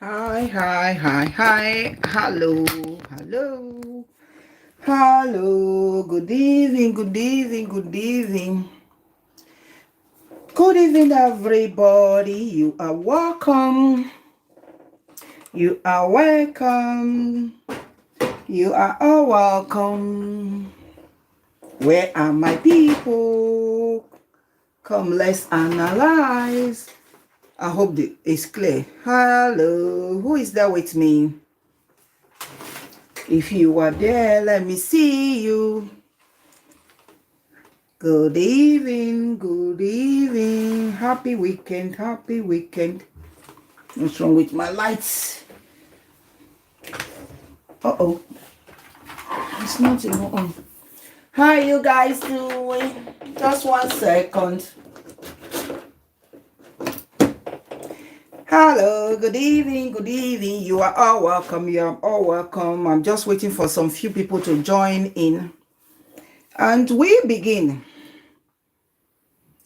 Hi. Hello. Good evening, Good evening, everybody. You are welcome. You are welcome. You are all welcome. Where are my people? Come, let's analyze. I hope it's clear. Hello. Who is there with me? If you are there, let me see you. Good evening. Happy weekend. What's wrong with my lights? Uh-oh. It's not even on. How are you guys doing? Just 1 second. Hello, good evening. You are all welcome. I'm just waiting for some few people to join in. And we begin.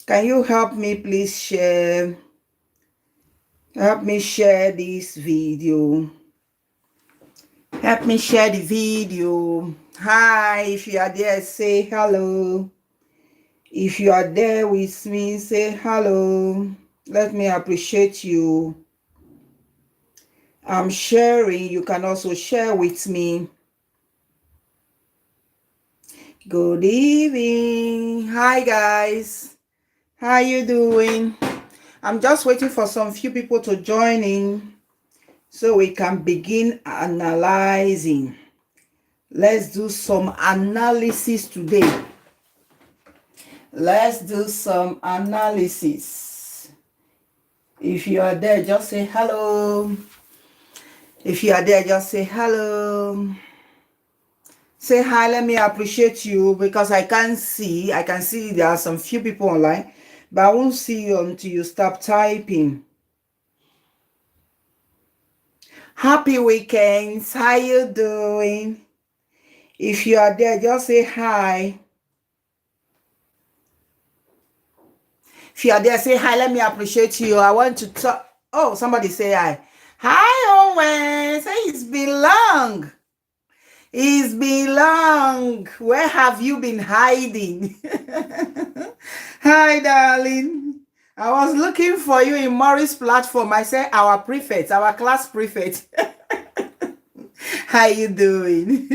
Can you help me please share? Help me share this video. Help me share the video. Hi, if you are there, say hello. If you are there with me, say hello. Let me appreciate you. I'm sharing. You can also share with me. Good evening. Hi, guys. How you doing? I'm just waiting for some few people to join in so we can begin analyzing. Let's do some analysis today. Let's do some analysis. If you are there, just say hello. If you are there, just say hello. Say hi. Let me appreciate you because I can see there are some few people online, but I won't see you until you stop typing. Happy weekends. How you doing? If you are there, just say hi. If you are there, say hi. Let me appreciate you. I want to talk. Oh, somebody say hi. Hi, Owen. Say it's been long. It's been long. Where have you been hiding? Hi, darling. I was looking for you in Morris platform. I said our prefect, our class prefect. How you doing?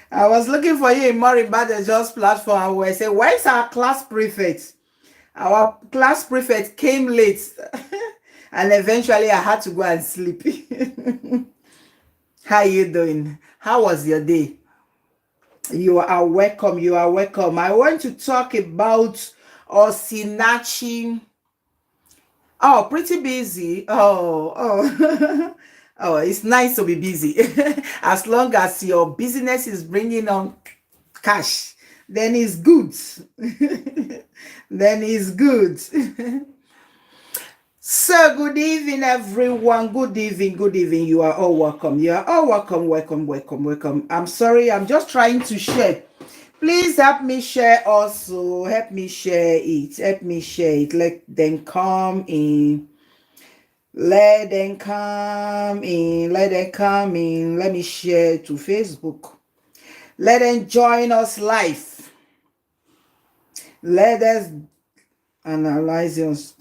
I was looking for you in Morris Badejo's platform. I said, where's our class prefect? Our class prefect came late. And eventually I had to go and sleep. How you doing? How was your day? You are welcome. I want to talk about Osinachi. Oh, pretty busy. Oh. Oh, it's nice to be busy. As long as your business is bringing on cash, then it's good. Then it's good. So, good evening, everyone. Good evening. You are all welcome. Welcome. I'm sorry, I'm just trying to share. Please help me share also. Help me share it. Let them come in. Let me share to Facebook. Let them join us live. Let us analyze us.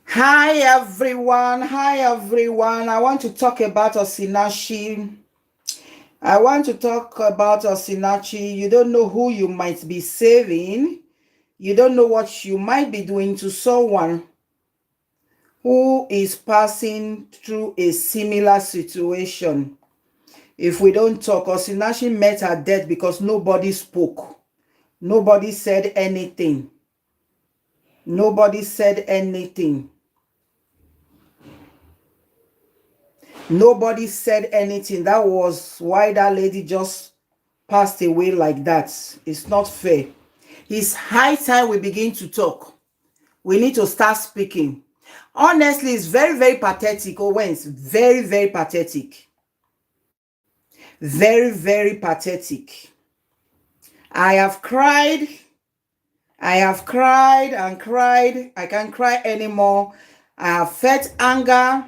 Hi everyone. I want to talk about Osinachi. You don't know who you might be saving. You don't know what you might be doing to someone who is passing through a similar situation. If we don't talk, Osinachi met her death because nobody spoke. Nobody said anything. Nobody said anything. That was why that lady just passed away like that. It's not fair. It's high time we begin to talk. We need to start speaking. Honestly, it's very, very pathetic. Owens, very, very pathetic. Very, very pathetic. I have cried. I have cried and cried. I can't cry anymore. I have felt anger.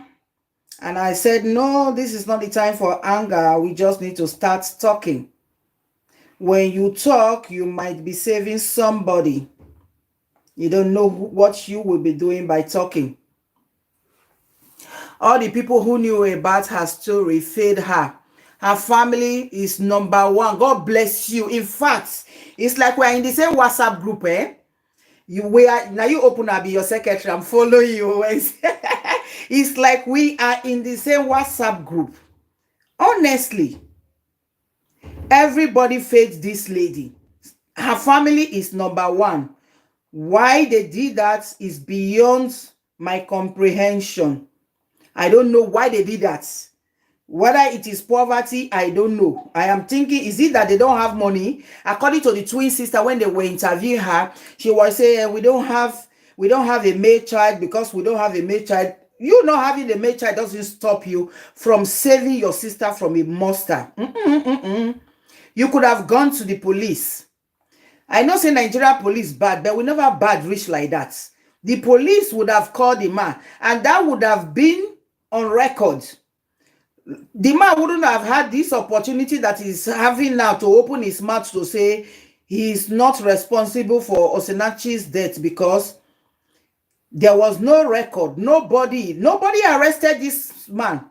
And I said, no, this is not the time for anger. We just need to start talking. When you talk, you might be saving somebody. You don't know what you will be doing by talking. All the people who knew about her story failed her. Her family is number one. God bless you. In fact, it's like we're in the same WhatsApp group, eh? Now you open up, be your secretary. I'm following you. It's like we are in the same WhatsApp group. Honestly, everybody failed this lady. Her family is number one. Why they did that is beyond my comprehension. I don't know why they did that. Whether it is poverty, I don't know. I am thinking, is it that they don't have money? According to the twin sister, when they were interviewing her, she was saying, we don't have a male child because we don't have a male child. You not having a male child doesn't stop you from saving your sister from a monster. You could have gone to the police. I know say Nigeria police bad, but we never bad rich like that. The police would have called the man, and that would have been on record. The man wouldn't have had this opportunity that he's having now to open his mouth to say he is not responsible for Osinachi's death because there was no record. Nobody arrested this man.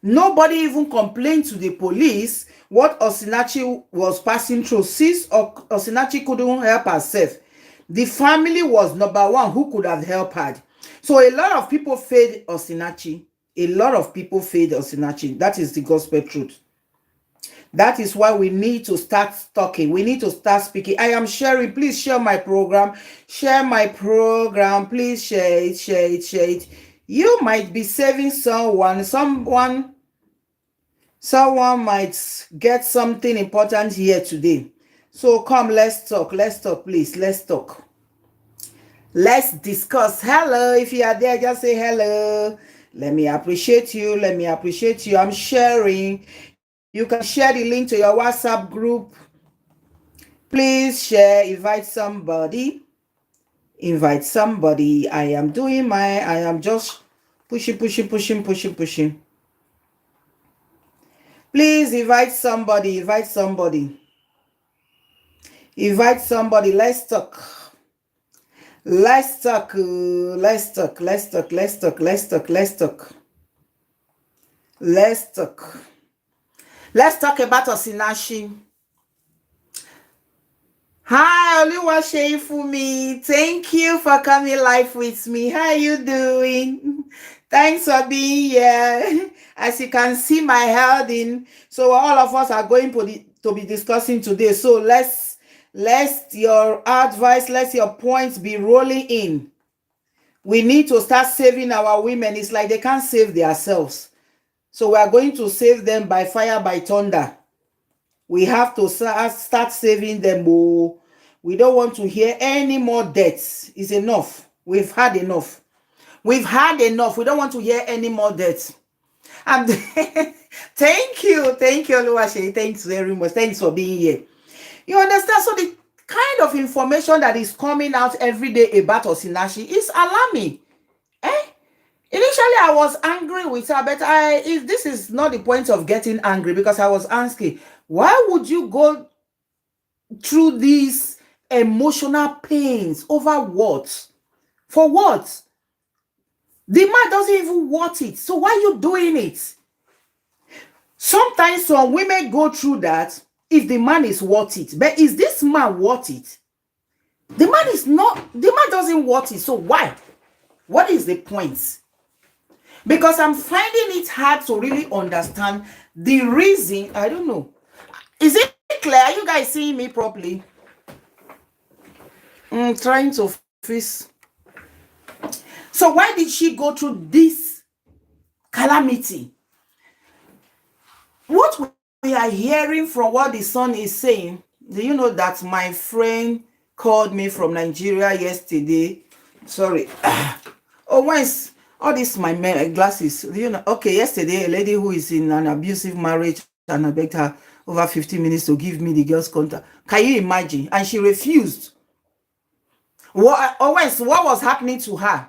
Nobody even complained to the police what Osinachi was passing through. Since Osinachi couldn't help herself, the family was number one who could have helped her. So a lot of people failed Osinachi. A lot of people failed Osinachi. That is the gospel truth. That is why we need to start talking. We need to start speaking. I am sharing. Please share my program. Share my program. Please share it, share it, share it. You might be saving someone. Someone might get something important here today. So come, let's talk. Let's talk, please. Let's talk. Let's discuss. Hello. If you are there, just say hello. Let me appreciate you. Let me appreciate you. I'm sharing. You can share the link to your WhatsApp group. Please share. Invite somebody. Invite somebody. I am just pushing. Please invite somebody. Invite somebody. Invite somebody. Let's talk. Let's talk. Let's talk. Let's talk. Let's talk. Let's talk. Let's talk. Let's talk. Let's talk about Osinachi. Hi, Oluwaseyifumi. Thank you for coming live with me. How are you doing? Thanks for being here. As you can see, my heading. So all of us are going to be discussing today. So let's your advice, let your points be rolling in. We need to start saving our women. It's like they can't save themselves. So we are going to save them by fire, by thunder. We have to start saving them. Oh, we don't want to hear any more deaths. It's enough. We've had enough. We've had enough. We don't want to hear any more deaths. And thank you, Oluwase. Thanks very much. Thanks for being here. You understand? So the kind of information that is coming out every day about Osinachi is alarming. Initially, I was angry with her, but this is not the point of getting angry, because I was asking, why would you go through these emotional pains over what? For what? The man doesn't even want it. So why are you doing it? Sometimes some women go through that if the man is worth it. But is this man worth it? The man doesn't want it. So why? What is the point? Because I'm finding it hard to really understand the reason. I don't know. Is it clear? Are you guys seeing me properly? I'm trying to fix. So why did she go through this calamity? What we are hearing from what the son is saying, do you know that my friend called me from Nigeria yesterday? Sorry. Oh, once All this my glasses. You know, okay, yesterday a lady who is in an abusive marriage and I begged her over 15 minutes to give me the girl's contact. Can you imagine? And she refused. What was happening to her?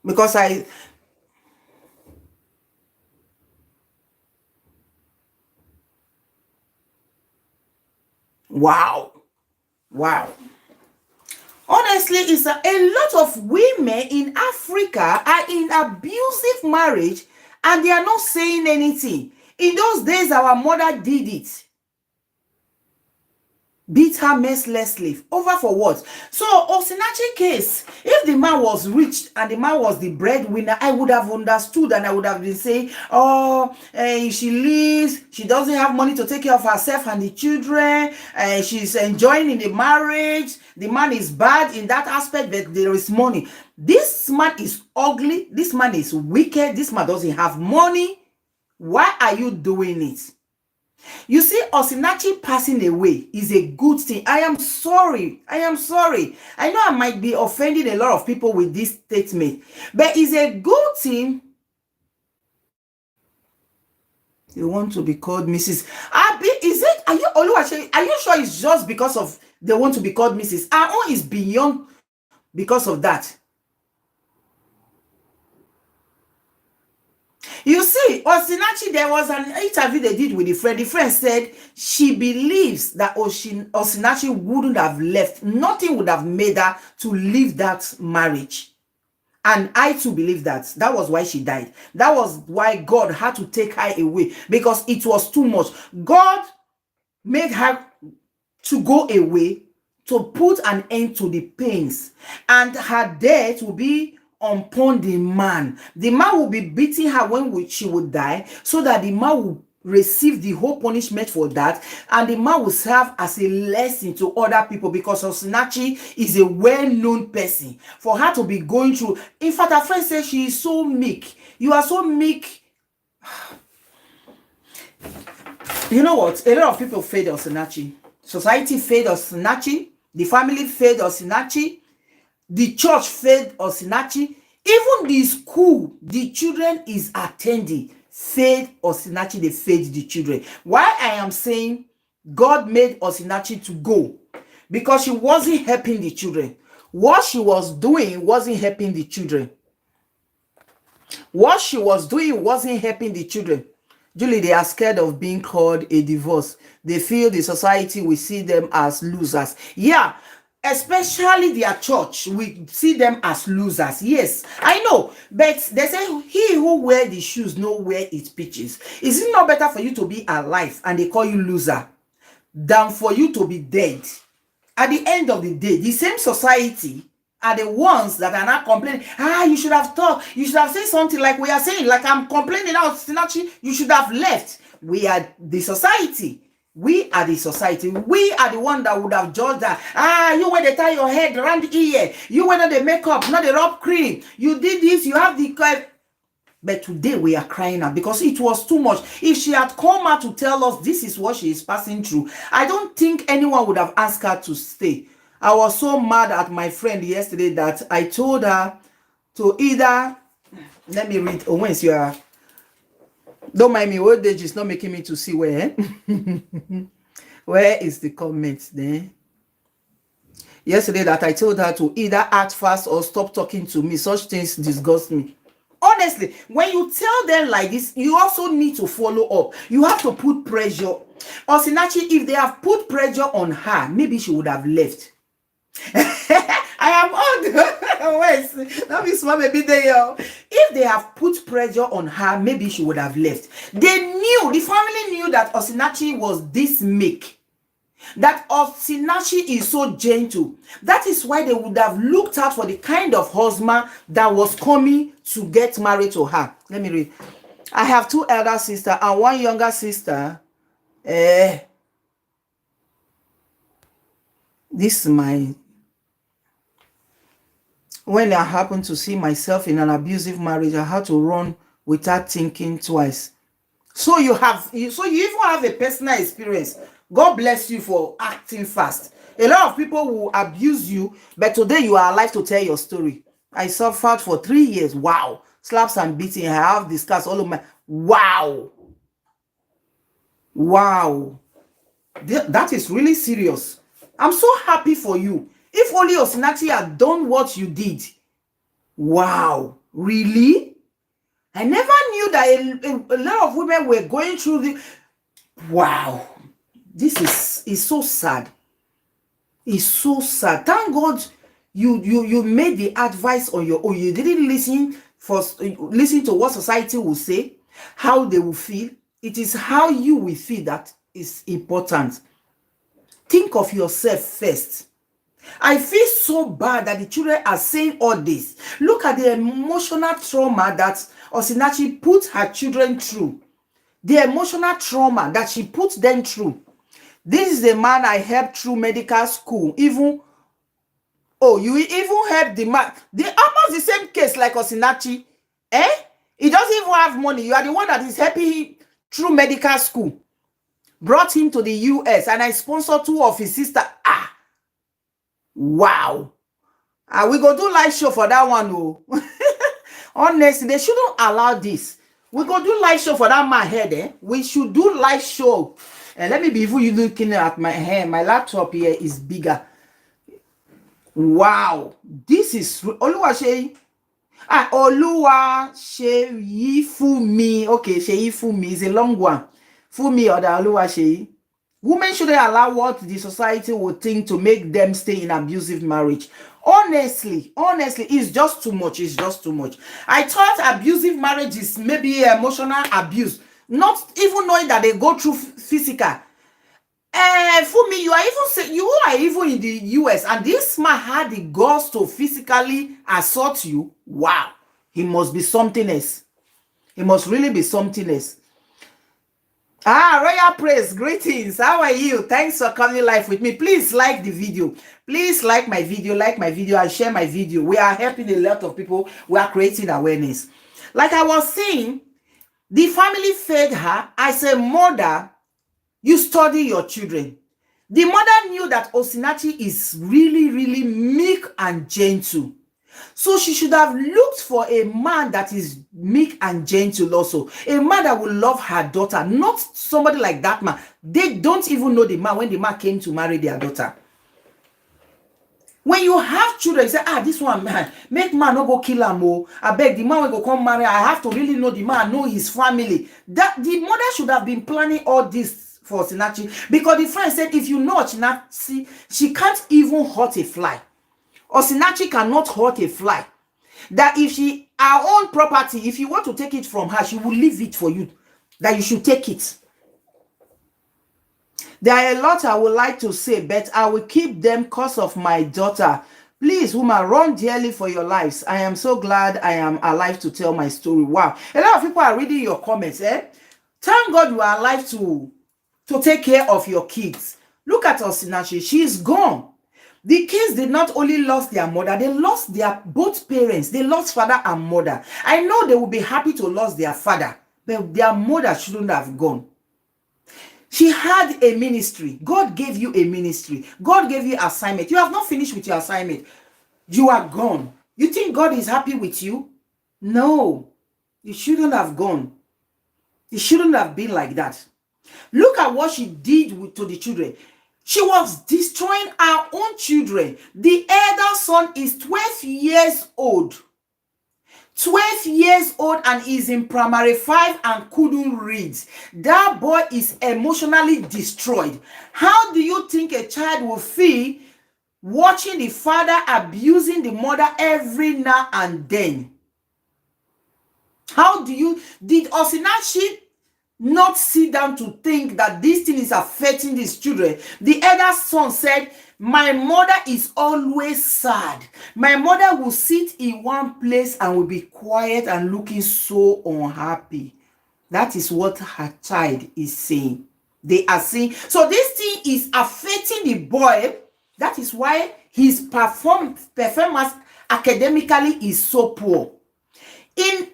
Because wow. Wow. Honestly, it's a lot of women in Africa are in abusive marriage and they are not saying anything. In those days, our mother did it. Beat her mercilessly. Over for what? So, Osinachi case, if the man was rich and the man was the breadwinner, I would have understood and I would have been saying, oh, she lives, she doesn't have money to take care of herself and the children, she's enjoying in the marriage, the man is bad in that aspect, but there is money. This man is ugly, this man is wicked, this man doesn't have money. Why are you doing it? You see, Osinachi passing away is a good thing. I am sorry. I am sorry. I know I might be offending a lot of people with this statement, but it's a good thing. You want to be called Mrs. Abi, is it? Are you Oluwaseyi? Are you sure it's just because of they want to be called Mrs.? Our own is beyond because of that. You see, Osinachi, there was an interview they did with a friend. The friend said she believes that Osinachi wouldn't have left. Nothing would have made her to leave that marriage. And I too believe that. That was why she died. That was why God had to take her away because it was too much. God made her to go away to put an end to the pains. And her death will be upon the man. The man will be beating her when she would die, so that the man will receive the whole punishment for that, and the man will serve as a lesson to other people because Osinachi is a well-known person. For her to be going through, in fact, her friend says she is so meek. You are so meek. You know what? A lot of people failed Osinachi. Society failed Osinachi. The family failed Osinachi. The church failed Osinachi. Even the school the children is attending failed Osinachi. They failed the children. Why I am saying God made Osinachi to go? Because she wasn't helping the children. What she was doing wasn't helping the children. What she was doing wasn't helping the children. Julie, they are scared of being called a divorce. They feel the society will see them as losers. Yeah, especially their church, we see them as losers. Yes, I know, but they say he who wear the shoes know where it pitches. Is it not better for you to be alive and they call you loser than for you to be dead? At the end of the day, the same society are the ones that are not complaining. You should have talked, you should have said something like we are saying, like I'm complaining now, Sinachi, you should have left. We are the society. We are the society. We are the one that would have judged that. You when they tie your head around the ear. You when the makeup, not the rub cream. You did this, you have the... But today we are crying out because it was too much. If she had come out to tell us this is what she is passing through, I don't think anyone would have asked her to stay. I was so mad at my friend yesterday that I told her to either... Let me read. Oh, when's your... Don't mind me, old age is not making me to see where. Where is the comment there? Yesterday that I told her to either act fast or stop talking to me. Such things disgust me. Honestly, when you tell them like this, you also need to follow up. You have to put pressure. Osinachi, if they have put pressure on her, maybe she would have left. I am old. Wait, let me smile a bit there. If they have put pressure on her, maybe she would have left. They knew, the family knew that Osinachi was this meek, that Osinachi is so gentle. That is why they would have looked out for the kind of husband that was coming to get married to her. Let me read. I have two elder sisters and one younger sister. This is my... When I happened to see myself in an abusive marriage, I had to run without thinking twice. So you even have a personal experience. God bless you for acting fast. A lot of people will abuse you, but today you are alive to tell your story. I suffered for 3 years. Wow. Slaps and beating. I have the scars all over my... Wow. Wow. That is really serious. I'm so happy for you. If only Osinachi had done what you did. Wow. Really? I never knew that a lot of women were going through the... Wow. This is so sad. It's so sad. Thank God you made the advice on your own. You didn't listen to what society will say, how they will feel. It is how you will feel that is important. Think of yourself first. I feel so bad that the children are saying all this. Look at the emotional trauma that Osinachi put her children through. The emotional trauma that she put them through. This is the man I helped through medical school. Even, oh, you even helped the man. Almost the same case like Osinachi. Eh? He doesn't even have money. You are the one that is helping him through medical school. Brought him to the US and I sponsored 2 of his sisters. Ah. Wow. We go do live show for that one. Oh. Honestly, they shouldn't allow this. We go do live show for that man head. Eh? We should do live show. And let me be you looking at my hair. My laptop here is bigger. Wow. This is Oluwaseyi. Oluwaseyi Fumi. Okay, Seyi Fumi is a long one. Fumi or the Oluwaseyi. Women shouldn't allow what the society would think to make them stay in abusive marriage. Honestly, it's just too much. It's just too much. I thought abusive marriage is maybe emotional abuse, not even knowing that they go through physical. Fumi, you are even in the US, and this man had the guts to physically assault you. Wow, he must be something else. He must really be something else. Royal Praise, greetings. How are you? Thanks for coming live with me. Please like the video. Please like my video, and share my video. We are helping a lot of people. We are creating awareness. Like I was saying, the family fed her. As a mother, you study your children. The mother knew that Osinachi is really, really meek and gentle. So she should have looked for a man that is meek and gentle also. A man that will love her daughter, not somebody like that man. They don't even know the man when the man came to marry their daughter. When you have children, you say, this one man, make man no go kill him. Oh, I beg the man will go come marry. I have to really know the man, know his family. That the mother should have been planning all this for Osinachi, because the friend said, if you know Osinachi, she can't even hurt a fly. Osinachi cannot hurt a fly. That if her own property, if you want to take it from her, she will leave it for you. That you should take it. There are a lot I would like to say, but I will keep them because of my daughter. Please, woman, run dearly for your lives. I am so glad I am alive to tell my story. Wow. A lot of people are reading your comments. Thank God you are alive to take care of your kids. Look at Osinachi. She is gone. The kids did not only lost their mother, they lost their both parents. They lost father and mother. I know they will be happy to lose their father, but their mother shouldn't have gone. She had a ministry. God gave you a ministry. God gave you assignment. You have not finished with your assignment. You are gone. You think God is happy with you? No. You shouldn't have gone. It shouldn't have been like that. Look at what she did to the children. She was destroying her own children. The elder son is 12 years old. 12 years old and is in primary 5 and couldn't read. That boy is emotionally destroyed. How do you think a child will feel watching the father abusing the mother every now and then? Did Osinachi not sit down to think that this thing is affecting these children? The elder son said, my mother is always sad. My mother will sit in one place and will be quiet and looking so unhappy. That is what her child is saying. They are saying, so this thing is affecting the boy. That is why his performance academically is so poor. In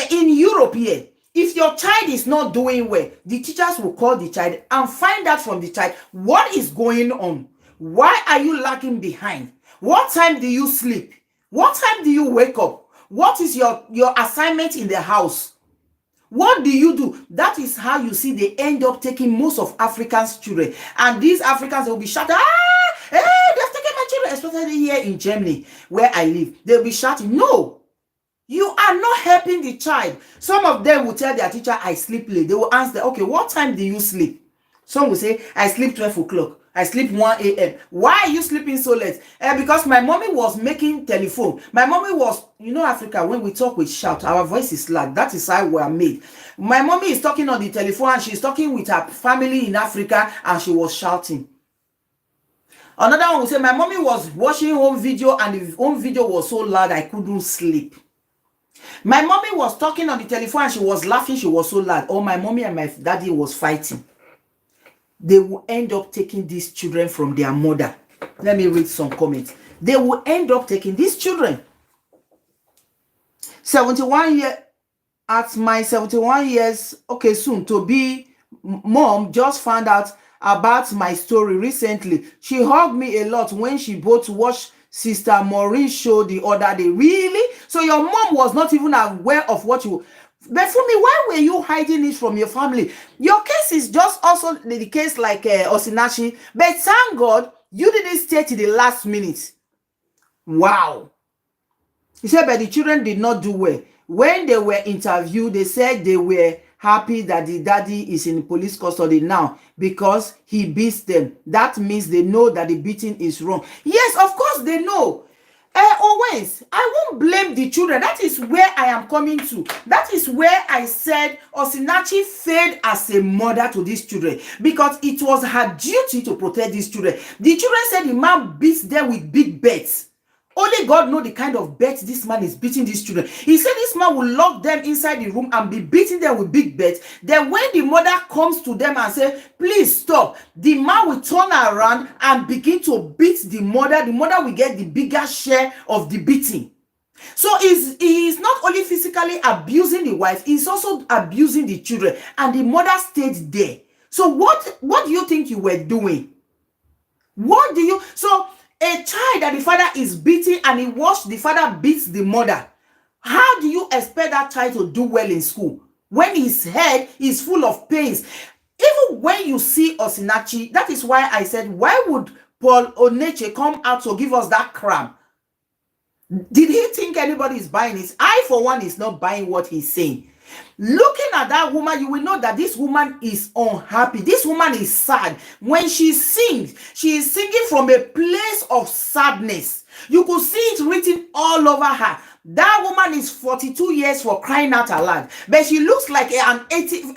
Europe here, if your child is not doing well, the teachers will call the child and find out from the child what is going on. Why are you lagging behind? What time do you sleep? What time do you wake up? What is your assignment in the house? What do you do? That is how you see they end up taking most of Africans' children. And these Africans will be shouting, hey, they've taken my children, especially here in Germany, where I live. They'll be shouting, no, you are not helping the child. Some of them will tell their teacher, I sleep late. They will ask them, okay, what time do you sleep? Some will say, I sleep 12 o'clock. I sleep 1 a.m. Why are you sleeping so late? Because my mommy was making telephone. My mommy was, Africa, when we talk, we shout. Our voice is loud. That is how we are made. My mommy is talking on the telephone and she's talking with her family in Africa and she was shouting. Another one will say, my mommy was watching home video and the home video was so loud I couldn't sleep. My mommy was talking on the telephone and she was laughing. She was so loud. Or my mommy and my daddy was fighting. They will end up taking these children from their mother. Let me read some comments. They will end up taking these children. 71 years, at my 71 years, okay, soon to be mom just found out about my story recently. She hugged me a lot when she both watched Sister Maureen show the other day. Really? So your mom was not even aware of what you... But for me, why were you hiding it from your family? Your case is just also the case like Osinachi. But thank God, you didn't stay to the last minute. Wow. He said, but the children did not do well. When they were interviewed, they said they were happy that the daddy is in police custody now because he beats them. That means they know that the beating is wrong. Yes, of course they know. Always, I won't blame the children. That is where I am coming to. That is where I said Osinachi failed as a mother to these children because it was her duty to protect these children. The children said the man beats them with big bets. Only God knows the kind of bets this man is beating these children. He said this man will lock them inside the room and be beating them with big bets. Then when the mother comes to them and says, please stop, the man will turn around and begin to beat the mother. The mother will get the bigger share of the beating. So he is not only physically abusing the wife, he's also abusing the children. And the mother stayed there. So what do you think you were doing? So a child that the father is beating and he watched the father beats the mother. How do you expect that child to do well in school when his head is full of pains? Even when you see Osinachi, that is why I said, why would Paul Oneche come out to give us that cram? Did he think anybody is buying it? I, for one, is not buying what he's saying. Looking at that woman, you will know that this woman is unhappy. This woman is sad. When she sings, she is singing from a place of sadness. You could see it written all over her. That woman is 42 years for crying out aloud. But she looks like an 80...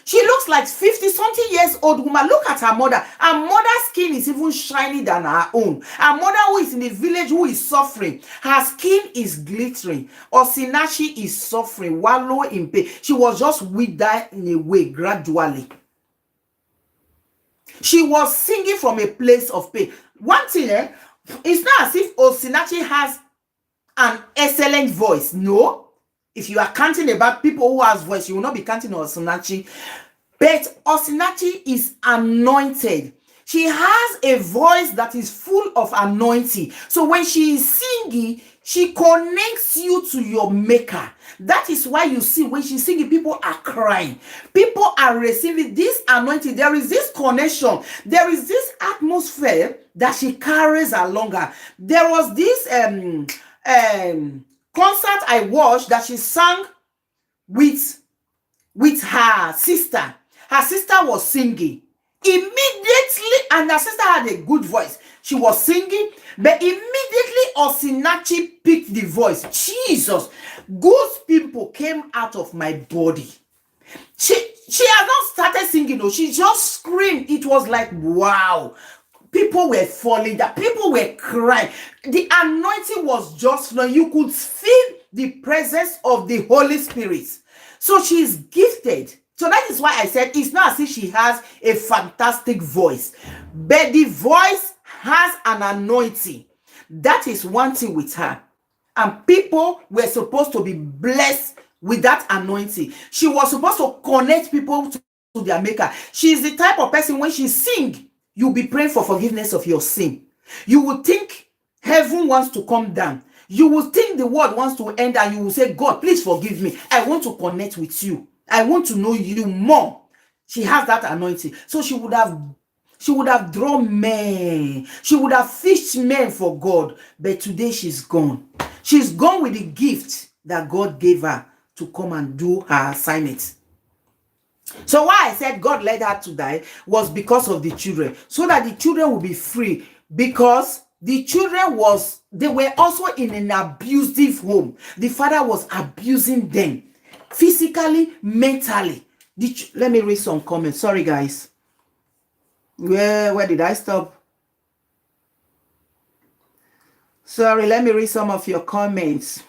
she looks like 50-something years old woman. Look at her mother. Her mother's skin is even shiny than her own. Her mother who is in the village who is suffering. Her skin is glittering. Osinachi is suffering, wallow in pain. She was just withered in a way gradually. She was singing from a place of pain. One thing, it's not as if Osinachi has an excellent voice. No. If you are counting about people who has voice, you will not be counting Osinachi. But Osinachi is anointed. She has a voice that is full of anointing. So when she is singing, she connects you to your maker. That is why you see when she's singing, people are crying. People are receiving this anointing. There is this connection. There is this atmosphere that she carries along her. There was this concert I watched that she sang with her sister. Her sister was singing. Immediately, and her sister had a good voice. She was singing, but immediately Osinachi picked the voice. Jesus, God's people came out of my body. She had not started singing, no, she just screamed. It was like, wow. People were falling down. People were crying. The anointing was just flowing. You could feel the presence of the Holy Spirit. So she is gifted. So that is why I said it's not as if she has a fantastic voice. But the voice has an anointing. That is one thing with her. And people were supposed to be blessed with that anointing. She was supposed to connect people to their maker. She is the type of person when she sings, you'll be praying for forgiveness of your sin. You would think heaven wants to come down. You will think the world wants to end and you will say, God, please forgive me. I want to connect with you. I want to know you more. She has that anointing. So she would have drawn men. She would have fished men for God. But today she's gone. She's gone with the gift that God gave her to come and do her assignment. So why I said God led her to die was because of the children. So that the children will be free. Because the children they were also in an abusive home. The father was abusing them. Physically, mentally. Let me read some comments. Sorry, guys. Where did I stop? Sorry, let me read some of your comments.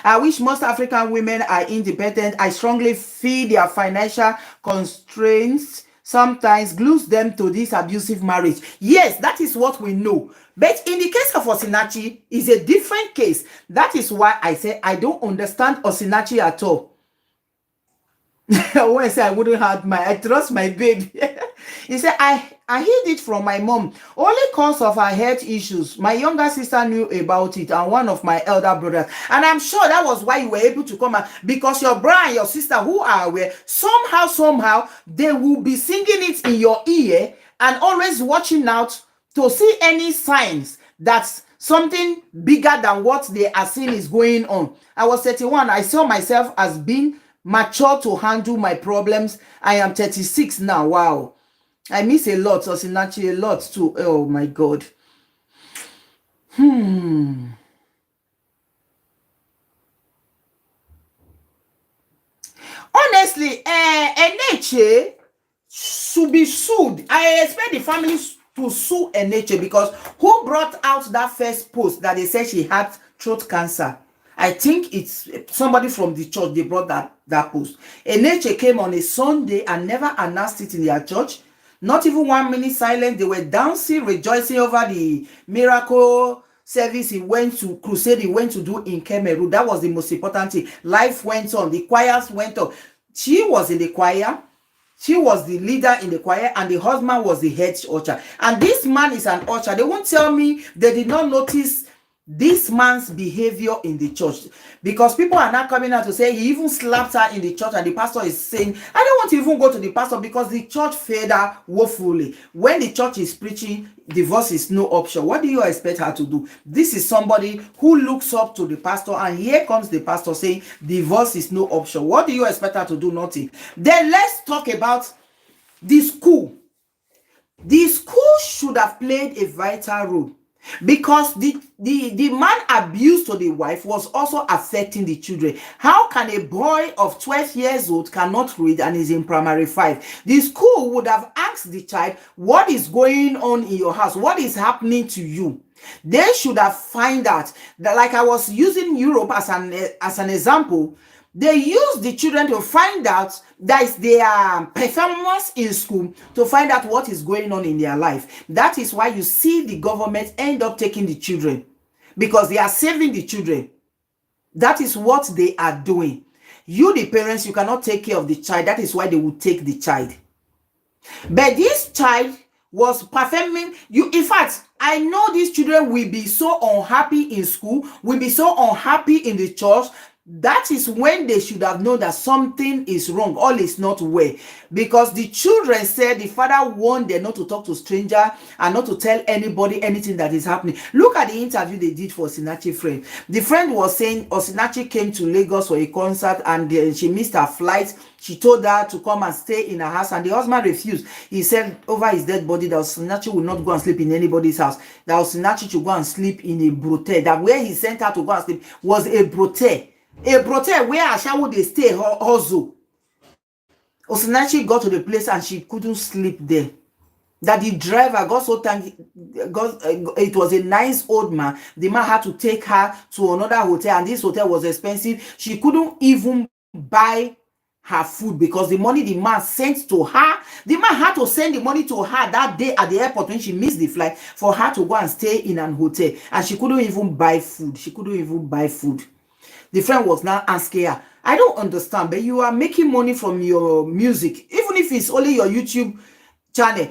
I wish most African women are independent. I strongly feel their financial constraints sometimes glues them to this abusive marriage. Yes, that is what we know. But in the case of Osinachi, is a different case. That is why I say I don't understand Osinachi at all. When I say I wouldn't have I trust my baby. He said, I hid it from my mom. Only cause of her health issues. My younger sister knew about it and one of my elder brothers. And I'm sure that was why you were able to come out. Because your brother and your sister who are aware, somehow, they will be singing it in your ear and always watching out to see any signs that something bigger than what they are seeing is going on. I was 31. I saw myself as being mature to handle my problems. I am 36 now. Wow. I miss a lot, Osinachi, a lot too. Oh my God. Honestly, Eneche should be sued. I expect the family to sue Eneche because who brought out that first post that they said she had throat cancer? I think it's somebody from the church. They brought that post. Eneche came on a Sunday and never announced it in their church. Not even 1 minute silent. They were dancing, rejoicing over the miracle service he went to, crusade he went to do in Cameroon. That was the most important thing. Life went on. The choirs went on. She was in the choir. She was the leader in the choir and the husband was the head usher. And this man is an usher. They won't tell me they did not notice this man's behavior in the church, because people are now coming out to say he even slapped her in the church, and the pastor is saying, I don't want to even go to the pastor because the church failed her woefully. When the church is preaching, divorce is no option. What do you expect her to do? This is somebody who looks up to the pastor, and here comes the pastor saying divorce is no option. What do you expect her to do? Nothing. Then let's talk about the school. The school should have played a vital role, because the man abused to the wife was also affecting the children. How can a boy of 12 years old cannot read and is in primary 5? The school would have asked the child, what is going on in your house? What is happening to you? They should have find out that, like I was using Europe as an example. They use the children to find out that is their performance in school, to find out what is going on in their life. That is why you see the government end up taking the children, because they are saving the children. That is what they are doing. You, the parents, you cannot take care of the child. That is why they will take the child. But this child was performing. In fact, I know these children will be so unhappy in school, will be so unhappy in the church. That is when they should have known that something is wrong. All is not well. Because the children said the father warned them not to talk to strangers and not to tell anybody anything that is happening. Look at the interview they did for Osinachi friend. The friend was saying Osinachi came to Lagos for a concert and she missed her flight. She told her to come and stay in her house, and the husband refused. He said over his dead body that Osinachi would not go and sleep in anybody's house. That Osinachi should go and sleep in a brothel. That where he sent her to go and sleep was a brothel. A brothel where Ashawo they stay also. Osinachi got to the place and she couldn't sleep there. That the driver got so thankful, it was a nice old man. The man had to take her to another hotel, and this hotel was expensive. She couldn't even buy her food because the money the man sent to her, the man had to send the money to her that day at the airport when she missed the flight for her to go and stay in an hotel, and she couldn't even buy food. She couldn't even buy food. The friend was now asking her, I don't understand, but you are making money from your music, even if it's only your YouTube channel.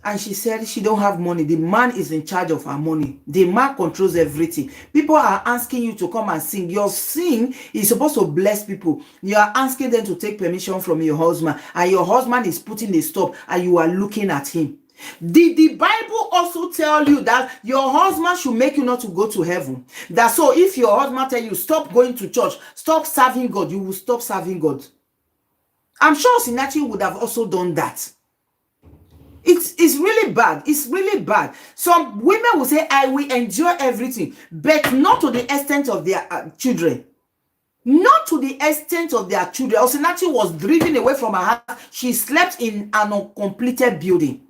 And she said she don't have money. The man is in charge of her money. The man controls everything. People are asking you to come and sing. Your sing is supposed to bless people. You are asking them to take permission from your husband, and your husband is putting a stop, and you are looking at him. Did the Bible also tell you that your husband should make you not to go to heaven? That so if your husband tell you stop going to church, stop serving God, you will stop serving God. I'm sure Osinachi would have also done that. It's really bad. It's really bad. Some women will say, I will endure everything, but not to the extent of their children. Not to the extent of their children. Osinachi was driven away from her house. She slept in an uncompleted building.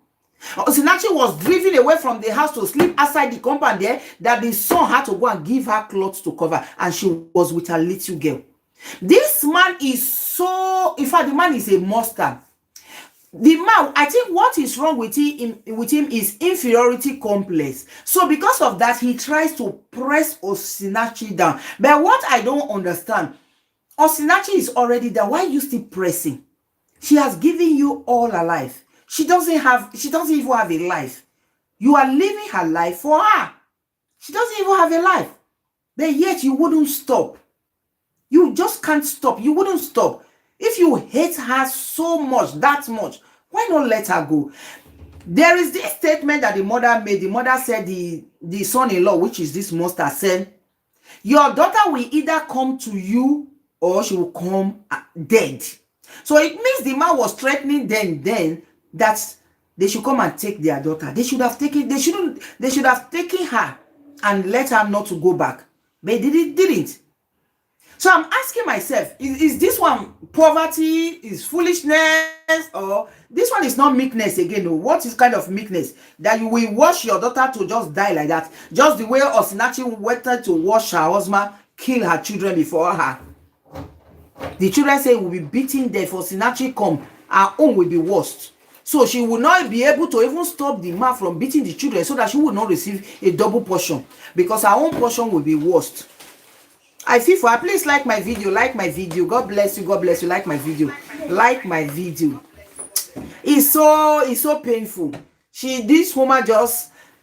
Osinachi was driven away from the house to sleep outside the compound there, that the son had to go and give her clothes to cover, and she was with her little girl. This man is so, in fact, the man is a monster. The man, I think what is wrong with him is inferiority complex. So because of that, he tries to press Osinachi down. But what I don't understand, Osinachi is already there. Why are you still pressing? She has given you all her life. She doesn't even have a life. You are living her life for her. She doesn't even have a life. But yet you wouldn't stop. You just can't stop. You wouldn't stop. If you hate her so much, that much, why not let her go? There is this statement that the mother made. The mother said, the son-in-law, which is this monster, said, your daughter will either come to you or she will come dead. So it means the man was threatening them then that they should come and take their daughter. They should have taken her and let her not to go back. But they didn't. So I'm asking myself, is this one poverty, is foolishness, or this one is not meekness again? Or what is kind of meekness? That you will watch your daughter to just die like that? Just the way Osinachi waited to watch her husband kill her children before her. The children say will be beaten there. For Osinachi come, her own will be worst. So she will not be able to even stop the man from beating the children, so that she will not receive a double portion, because her own portion will be worst. I feel for her. Please like my video. Like my video. God bless you. God bless you. Like my video. Like my video. It's so painful. This woman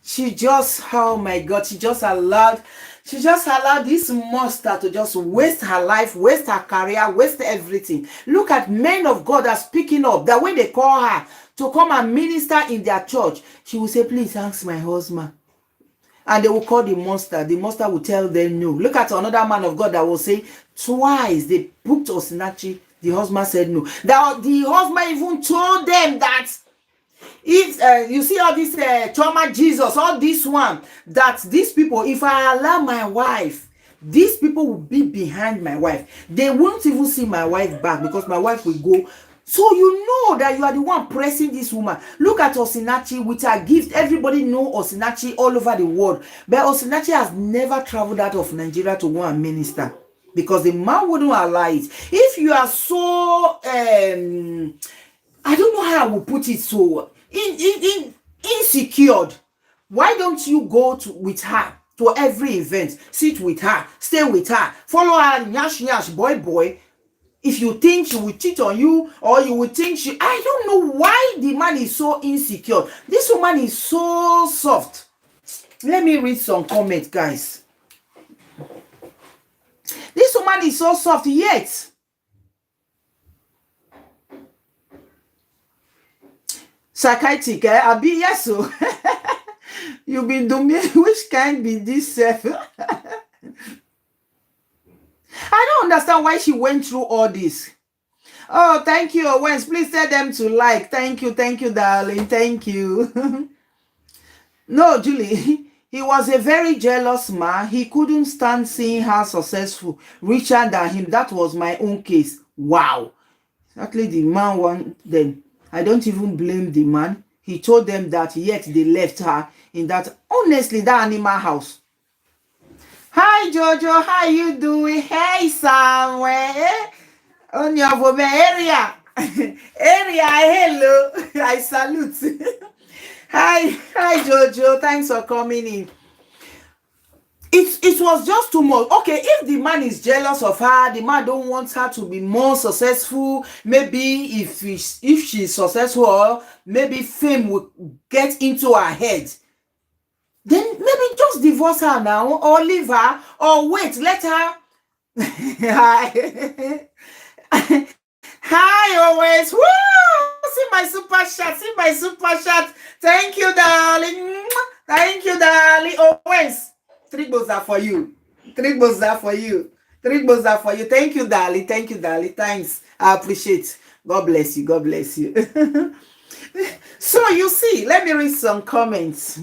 she just, oh my God, she just allowed this monster to just waste her life, waste her career, waste everything. Look at men of God are speaking up, that when they call her to come and minister in their church, she will say, please ask my husband. And they will call the monster. The monster will tell them no. Look at another man of God that will say twice they booked Osinachi. The husband said no. That the husband even told them that if you see all this trauma Jesus, all this one, that these people, if I allow my wife, these people will be behind my wife. They won't even see my wife back, because my wife will go. So you know that you are the one pressing this woman. Look at Osinachi with her gift. Everybody know Osinachi all over the world. But Osinachi has never traveled out of Nigeria to go and minister, because the man wouldn't allow it. If you are so, I don't know how I will put it, so insecure, why don't you go with her to every event, sit with her, stay with her, follow her, nyash, boy. If you think she will cheat on you, or you will think I don't know why the man is so insecure. This woman is so soft. Let me read some comments, guys. This woman is so soft, yet psychiatric, Abi, yes, so you been doing which kind be this? I don't understand why she went through all this. Oh, thank you, Owens. Please tell them to like. Thank you, darling. Thank you. No, Julie, he was a very jealous man. He couldn't stand seeing her successful, richer than him. That was my own case. Wow. Exactly, the man wanted them. I don't even blame the man. He told them that, yet they left her in that, honestly, that animal house. Hi, Jojo. How you doing? Hey, somewhere. On your area. Hello. I salute. Hi, Jojo. Thanks for coming in. It was just too much. Okay, if the man is jealous of her, the man don't want her to be more successful, maybe if she's successful, or maybe fame will get into her head, then maybe just divorce her now, or leave her, or wait, let her. Hi, always. Woo! See my super chat. See my super chat. Thank you, darling. Thank you, darling. Always. 3 bows are for you. 3 bows are for you. 3 bows are for you. Thank you, darling. Thank you, darling. Thanks. I appreciate. God bless you. God bless you. So you see, let me read some comments.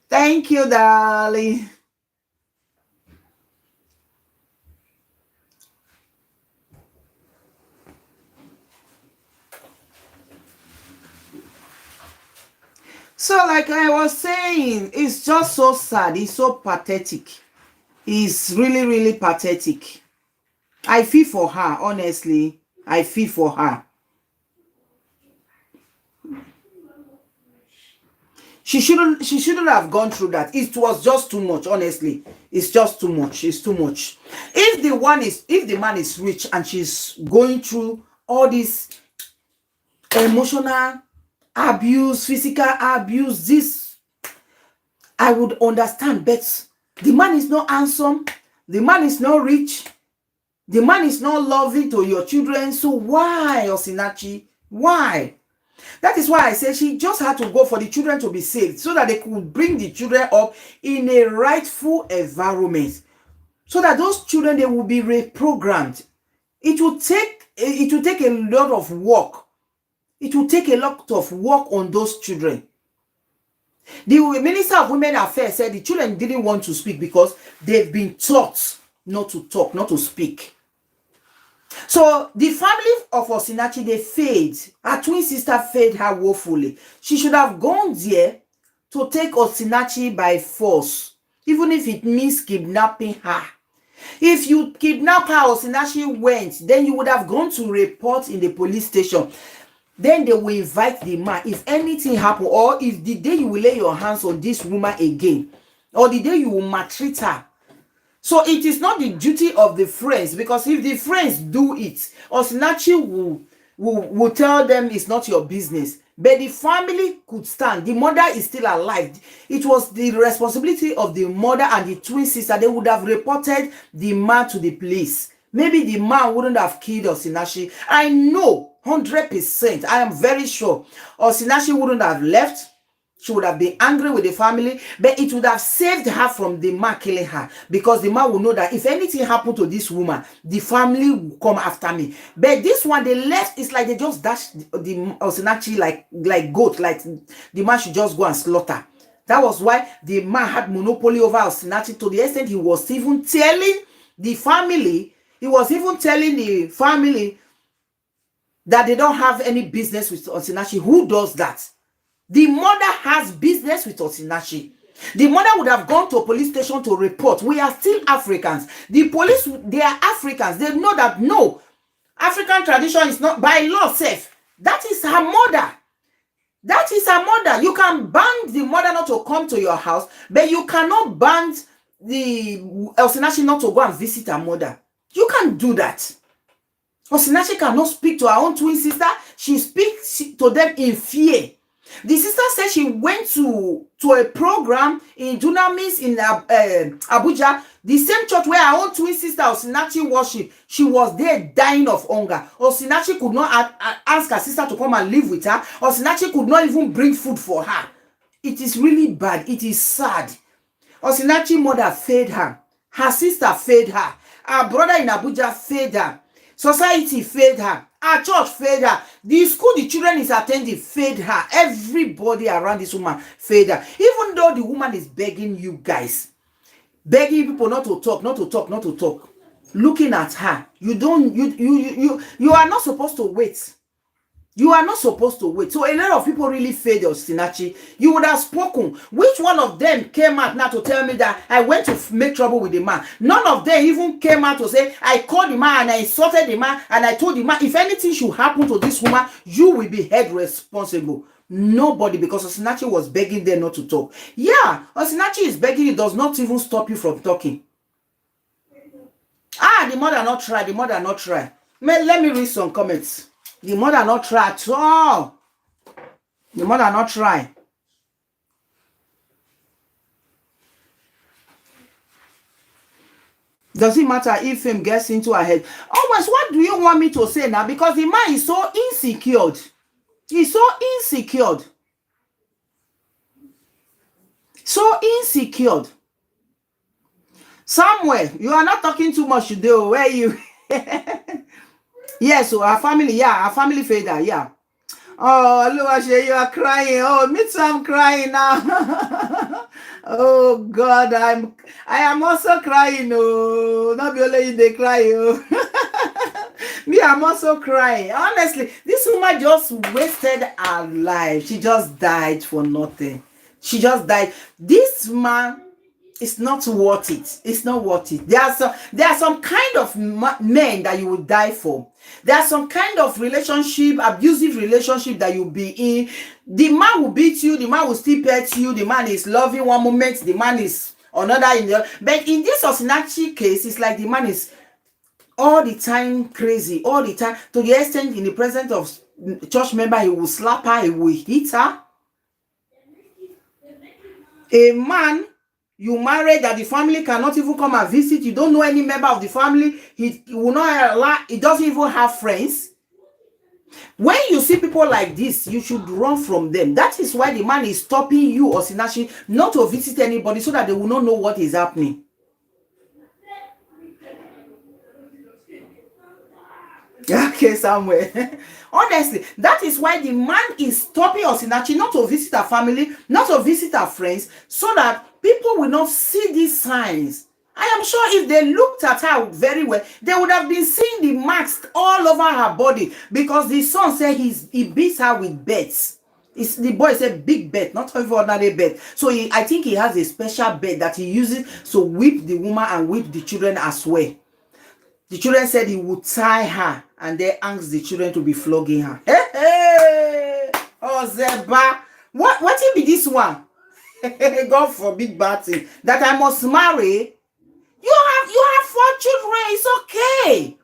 Thank you, darling. So like I was saying, it's just so sad. It's so pathetic. It's really, really pathetic. I feel for her, honestly. I feel for her. She shouldn't have gone through that. It was just too much, honestly. It's just too much. It's too much. If the man is rich and she's going through all this emotional abuse, physical abuse, this, I would understand. But the man is not handsome, the man is not rich, the man is not loving to your children. So why, Osinachi? Why? That is why I say she just had to go for the children to be saved, so that they could bring the children up in a rightful environment, so that those children, they will be reprogrammed. It will take a lot of work. It will take a lot of work on those children. The Minister of Women Affairs said the children didn't want to speak because they've been taught not to talk, not to speak. So the family of Osinachi, they failed. Her twin sister failed her woefully. She should have gone there to take Osinachi by force, even if it means kidnapping her. If you kidnap her, Osinachi went, then you would have gone to report in the police station. Then they will invite the man. If anything happen, or if the day you will lay your hands on this woman again, or the day you will maltreat her. So it is not the duty of the friends, because if the friends do it, Osinachi will tell them it's not your business. But the family could stand. The mother is still alive. It was the responsibility of the mother and the twin sister. They would have reported the man to the police. Maybe the man wouldn't have killed Osinachi. I know 100%. I am very sure Osinachi wouldn't have left. She would have been angry with the family, but it would have saved her from the man killing her, because the man will know that if anything happened to this woman, the family will come after me. But this one, they left. It's like they just dashed the Osinachi like goat, like the man should just go and slaughter. That was why the man had monopoly over Osinachi, to the extent he was even telling the family, that they don't have any business with Osinachi. Who does that? The mother has business with Osinachi. The mother would have gone to a police station to report. We are still Africans. The police, they are Africans. They know that no, African tradition is not by law safe. That is her mother. That is her mother. You can ban the mother not to come to your house, but you cannot ban the Osinachi not to go and visit her mother. You can't do that. Osinachi cannot speak to her own twin sister. She speaks to them in fear. The sister said she went to a program in Dunamis in Abuja, the same church where her own twin sister Osinachi worship. She was there dying of hunger. Osinachi could not ask her sister to come and live with her. Osinachi could not even bring food for her. It is really bad. It is sad. Osinachi mother failed her. Her sister failed her. Her brother in Abuja failed her. Society failed her. Our church failed her. The school the children is attending failed her. Everybody around this woman failed her. Even though the woman is begging you guys, begging people not to talk, not to talk, not to talk. Looking at her, you are not supposed to wait. You are not supposed to wait. So a lot of people really failed Osinachi. You would have spoken. Which one of them came out now to tell me that I went to make trouble with the man? None of them even came out to say, I called the man and I insulted the man and I told the man, if anything should happen to this woman, you will be held responsible. Nobody, because Osinachi was begging them not to talk. Yeah, Osinachi is begging, it does not even stop you from talking. The mother not try, the mother not try. Let me read some comments. The mother not try at all. The mother not try. Does it matter if him gets into her head? Always, what do you want me to say now? Because the man is so insecure. He's so insecure. So insecure. Samuel, you are not talking too much today. Where you? Yes, so our family, yeah, our family fader, yeah. Oh, Luashe, you are crying. Oh, me too, I'm crying now. Oh God, I am also crying. Oh, not be only they cry. Oh. Me, I'm also crying. Honestly, this woman just wasted her life. She just died for nothing. She just died. This man, it's not worth it. It's not worth it. There are some kind of men that you will die for. There are some kind of relationship, abusive relationship that you'll be in. The man will beat you. The man will still pet you. The man is loving one moment. The man is another in the other. But in this Osinachi case, it's like the man is all the time crazy, all the time, to the extent in the presence of church member, he will slap her, he will hit her. A man you married that the family cannot even come and visit, you don't know any member of the family, he will not allow, he doesn't even have friends. When you see people like this, you should run from them. That is why the man is stopping you, Osinachi, not to visit anybody, so that they will not know what is happening. Okay, somewhere. Honestly, that is why the man is stopping Osinachi not to visit her family, not to visit her friends, so that people will not see these signs. I am sure if they looked at her very well, they would have been seeing the marks all over her body, because the son said he beats her with beds. The boy said big bed, not even ordinary bed. So I think he has a special bed that he uses to whip the woman and whip the children as well. The children said he would tie her and then ask the children to be flogging her. Hey, hey! Oh, Zeba. What it be this one? God forbid bad thing. That I must marry. You have 4 children. It's okay.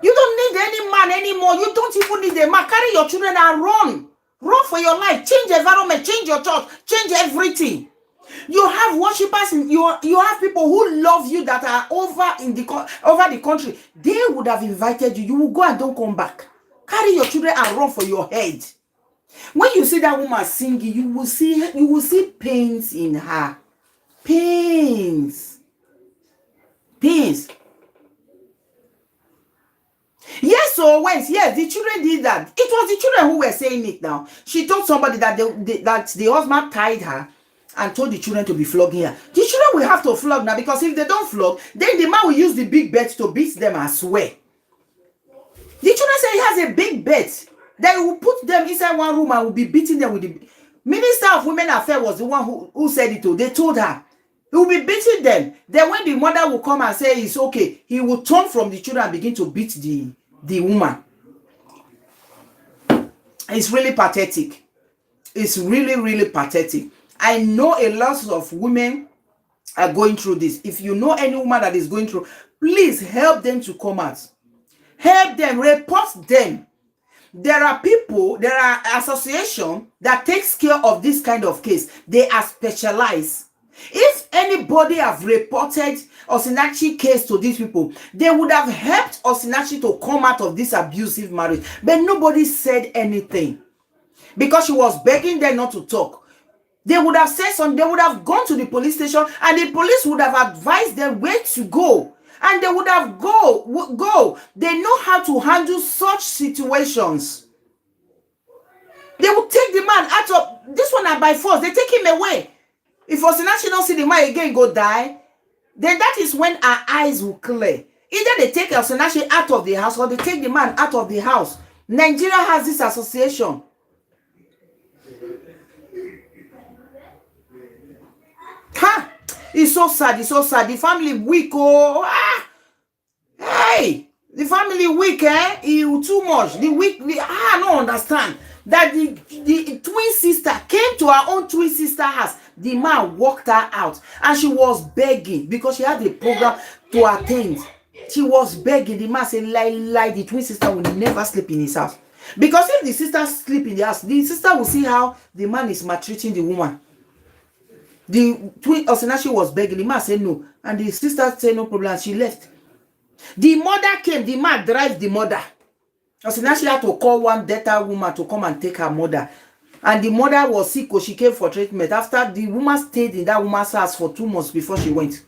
You don't need any man anymore. You don't even need a man. Carry your children and run. Run for your life. Change environment. Change your church. Change everything. You have worshippers, you have people who love you that are over the country. They would have invited you. You will go and don't come back. Carry your children and run for your head. When you see that woman singing, you will see pains in her. Pains. Yes, so yes, the children did that. It was the children who were saying it now. She told somebody that that the husband tied her and told the children to be flogging her. The children will have to flog now, because if they don't flog, then the man will use the big bed to beat them as well. The children say he has a big bed. Then he will put them inside one room and will be beating them with the Minister of Women Affairs was the one who said it to. They told her he will be beating them. Then when the mother will come and say it's okay, he will turn from the children and begin to beat the woman. It's really pathetic. It's really, really pathetic. I know a lot of women are going through this. If you know any woman that is going through, please help them to come out. Help them, report them. There are people, there are associations that takes care of this kind of case. They are specialized. If anybody have reported Osinachi case to these people, they would have helped Osinachi to come out of this abusive marriage. But nobody said anything, because she was begging them not to talk. They would have said something. They would have gone to the police station, and the police would have advised them where to go, and they would have go. They know how to handle such situations. They would take the man out of this one, and by force they take him away. If Osinachi don't see the man again go die, then that is when our eyes will clear. Either they take Osinachi out of the house, or they take the man out of the house. Nigeria has this association. It's so sad. It's so sad. The family weak. Hey, the family weak. You too much. I don't understand. that the twin sister came to her own twin sister house. The man walked her out, and she was begging because she had a program to attend. She was begging. The man said, lie, the twin sister will never sleep in his house. Because if the sister sleep in the house, the sister will see how the man is maltreating the woman. The twin Osinachi was begging. The man said no, and the sister said no problem, and she left. The mother came. The man drive the mother. Osinachi had to call one better woman to come and take her mother. And the mother was sick, so she came for treatment. After, the woman stayed in that woman's house for 2 months before she went.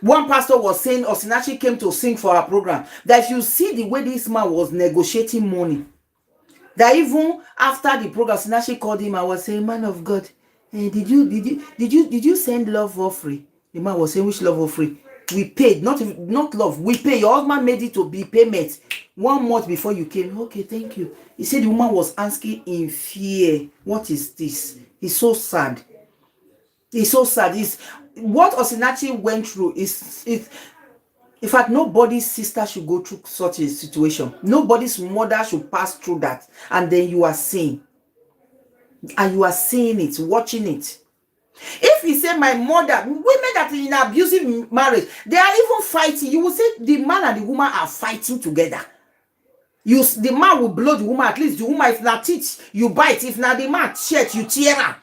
One pastor was saying Osinachi came to sing for her program. That if you see the way this man was negotiating money, that even after the program, Osinachi called him and was saying, "Man of God, did you send love offering?" The man was saying, "Which love offering?" "We paid, not love. We pay. Your husband made it to be payment 1 month before you came." "Okay, thank you." He said the woman was asking in fear, "What is this?" He's so sad. He's so sad. What Osinachi went through is in fact, nobody's sister should go through such a situation. Nobody's mother should pass through that. And then you are seeing. And you are seeing it, watching it. If he said, my mother, women that are in abusive marriage, they are even fighting. You will say the man and the woman are fighting together. The man will blow the woman. At least the woman, if not teach, you bite. If not the man check, you tear her.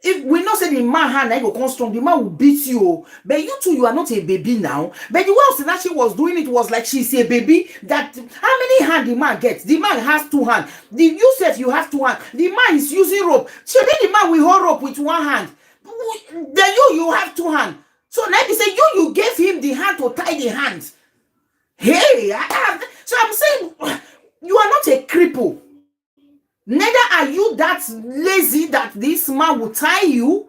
If we not say the man hand and go come strong, the man will beat you. But you two, you are not a baby now. But the way Osinachi was doing it was like she's a baby. That how many hands the man gets? The man has 2 hands. You said you have 2 hands. The man is using rope. So then the man will hold rope with 1 hand. Then you have 2 hands. So now they say you gave him the hand to tie the hands. Hey, so I'm saying you are not a cripple. Neither are you that lazy that this man will tie you.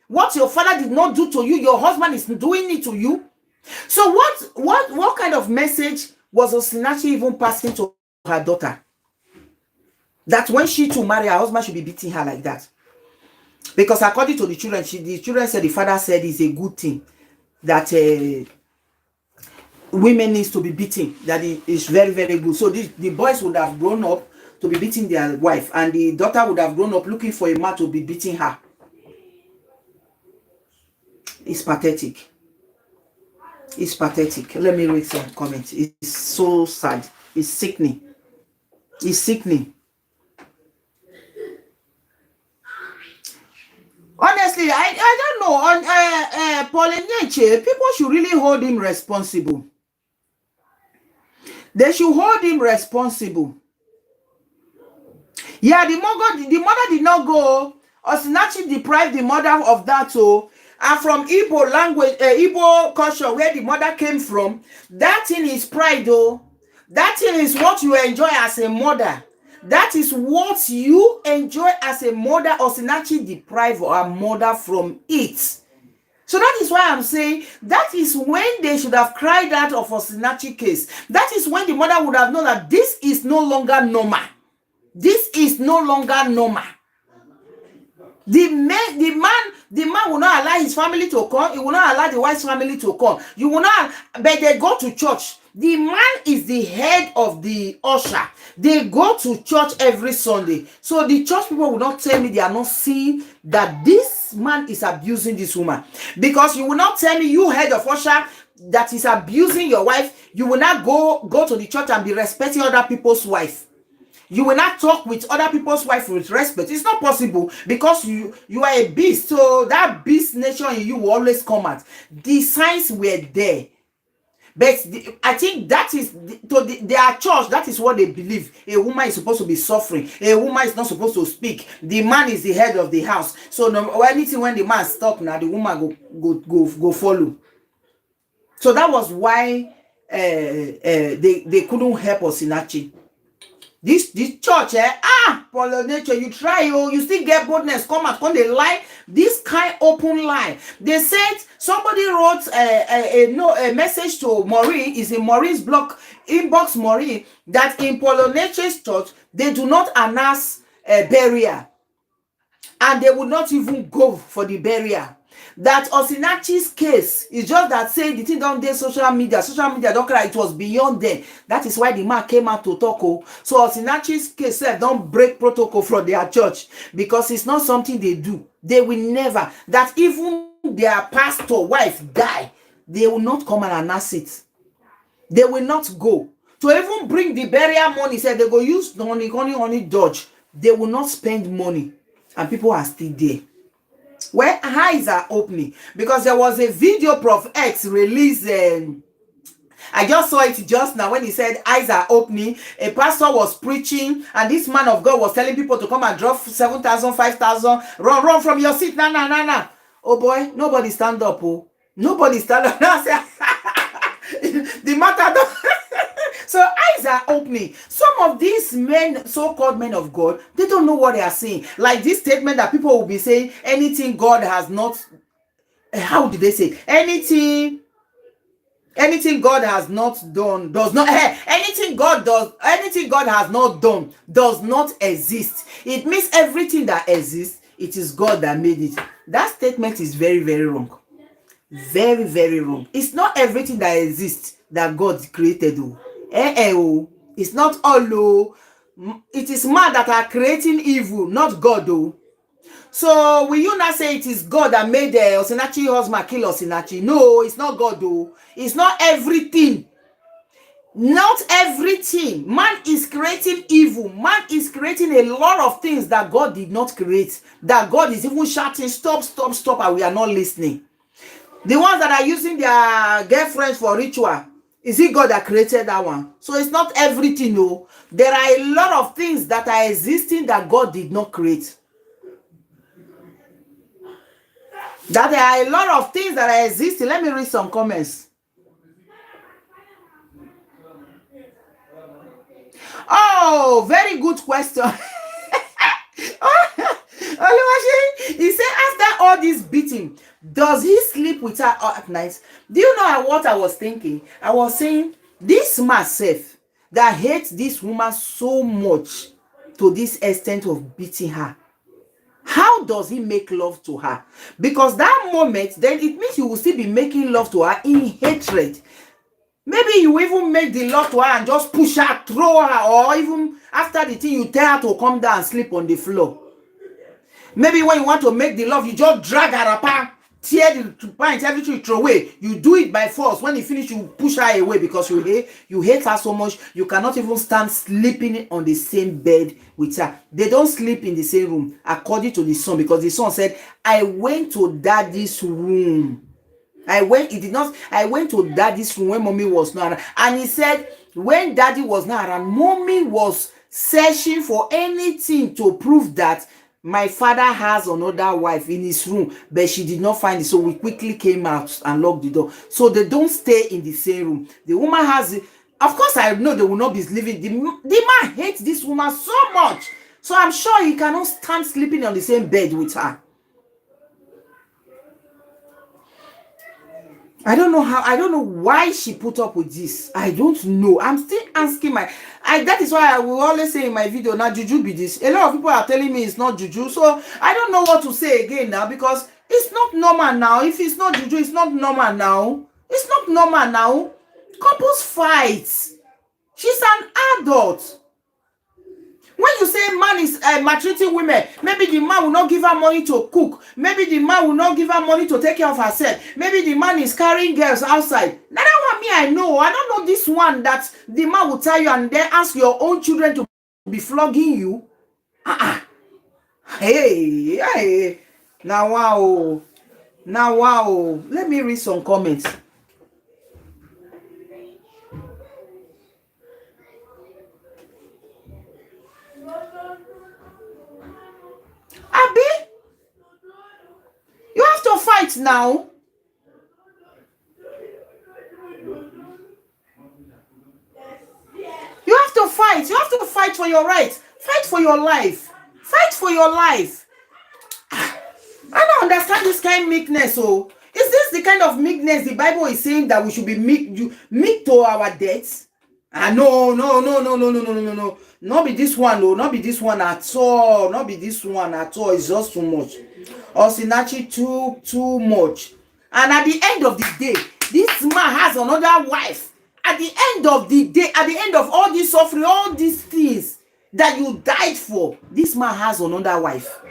What your father did not do to you, your husband is doing it to you. So what kind of message was Osinachi even passing to her daughter? That when she to marry, her husband should be beating her like that. Because according to the children said the father said it's a good thing that women needs to be beaten. That it is very, very good. So the boys would have grown up to be beating their wife, and the daughter would have grown up looking for a man to be beating her. It's pathetic. It's pathetic. Let me read some comments. It's so sad. It's sickening. It's sickening. Honestly, I don't know. On Osinachi, people should really hold him responsible. They should hold him responsible. Yeah, the mother did not go. Osinachi deprived the mother of that. So, and from Igbo language, Igbo culture, where the mother came from, that thing is pride, though. That thing is what you enjoy as a mother. That is what you enjoy as a mother. Osinachi deprived her mother from it. So that is why I'm saying that is when they should have cried out of Osinachi case. That is when the mother would have known that this is no longer normal. This is no longer normal. The man will not allow his family to come. He will not allow the wife's family to come. You will not, but they go to church. The man is the head of the usher. They go to church every Sunday. So the church people will not tell me they are not seeing that this man is abusing this woman. Because you will not tell me, you head of usher, that is abusing your wife. You will not go to the church and be respecting other people's wife. You will not talk with other people's wife with respect. It's not possible because you are a beast. So that beast nature in you will always come out. The signs were there. But I think that is, to their church, that is what they believe. A woman is supposed to be suffering. A woman is not supposed to speak. The man is the head of the house. So anything when the man stop now, the woman go follow. So that was why they couldn't help Osinachi. This church, Osinachi, you try, you still get boldness, come they lie, this kind open lie. They said somebody wrote a message to Maureen, is in Maureen's blog, inbox Maureen, that in Osinachi's church, they do not announce burial. And they will not even go for the burial. That Osinachi's case is just that saying the thing don't dey social media don't cry, it was beyond them. That is why the man came out to talk. So Osinachi's case don't break protocol from their church, because it's not something they do. They will never, that even their pastor wife die, they will not come and announce it. They will not go to even bring the burial money. Said they go use the only dodge. They will not spend money, and people are still there. Where eyes are opening, because there was a video Prof X released. I just saw it just now when he said eyes are opening. A pastor was preaching, and this man of God was telling people to come and drop 7,000, 5,000. Run from your seat. Nah. Oh boy, nobody stand up. Oh, nobody stand up. The matter don't. So eyes are opening. Some of these men, so-called men of God, they don't know what they are saying. Like this statement that people will be saying, anything God has not, how did they say? Anything God has not done does not, anything God has not done does not exist. It means everything that exists, it is God that made it. That statement is very, very wrong. Very, very wrong. It's not everything that exists that God created. It's not all. It is man that are creating evil, not God. So will you not say it is God that made the Osinachi husband kill Osinachi? No, it's not God. It's not everything. Not everything. Man is creating evil. Man is creating a lot of things that God did not create. That God is even shouting, stop, and we are not listening. The ones that are using their girlfriends for ritual, is it God that created that one? So it's not everything, no. There are a lot of things that are existing that God did not create. That there are a lot of things that are existing. Let me read some comments. Oh, very good question. He said after all this beating, does he sleep with her at night? Do you know what I was thinking? I was saying, this myself that hates this woman so much to this extent of beating her, how does he make love to her? Because that moment, then it means you will still be making love to her in hatred. Maybe you even make the love to her and just push her, throw her, or even after the thing, you tell her to come down and sleep on the floor. Maybe when you want to make the love, you just drag her apart, tear the pint, everything you throw away. You do it by force. When you finish, you push her away because you hate her so much. You cannot even stand sleeping on the same bed with her. They don't sleep in the same room, according to the son, because the son said, I went to daddy's room. I went to daddy's room when mommy was not around. And he said, when daddy was not around, mommy was searching for anything to prove that my father has another wife in his room, but she did not find it. So we quickly came out and locked the door. So they don't stay in the same room. The woman has, of course, I know they will not be living. The man hates this woman so much. So I'm sure he cannot stand sleeping on the same bed with her. I don't know why she put up with this. I don't know. I'm still asking that is why I will always say in my video, now juju be this. A lot of people are telling me it's not juju. So I don't know what to say again now, because it's not normal now. If it's not juju, it's not normal now. It's not normal now. Couples fight. She's an adult. When you say man is maltreating women, maybe the man will not give her money to cook. Maybe the man will not give her money to take care of herself. Maybe the man is carrying girls outside. Now that one me, I know. I don't know this one that the man will tell you and then ask your own children to be flogging you. Hey. Now wow. Let me read some comments. Abi, you have to fight now. You have to fight. You have to fight for your rights. Fight for your life. Fight for your life. I don't understand this kind of meekness. Oh, is this the kind of meekness the Bible is saying that we should be meek to our debts? No. Not be this one, no. Not be this one at all. Not be this one at all. It's just too much. Osinachi took too much. And at the end of the day, this man has another wife. At the end of the day, at the end of all this suffering, all these things that you died for, this man has another wife.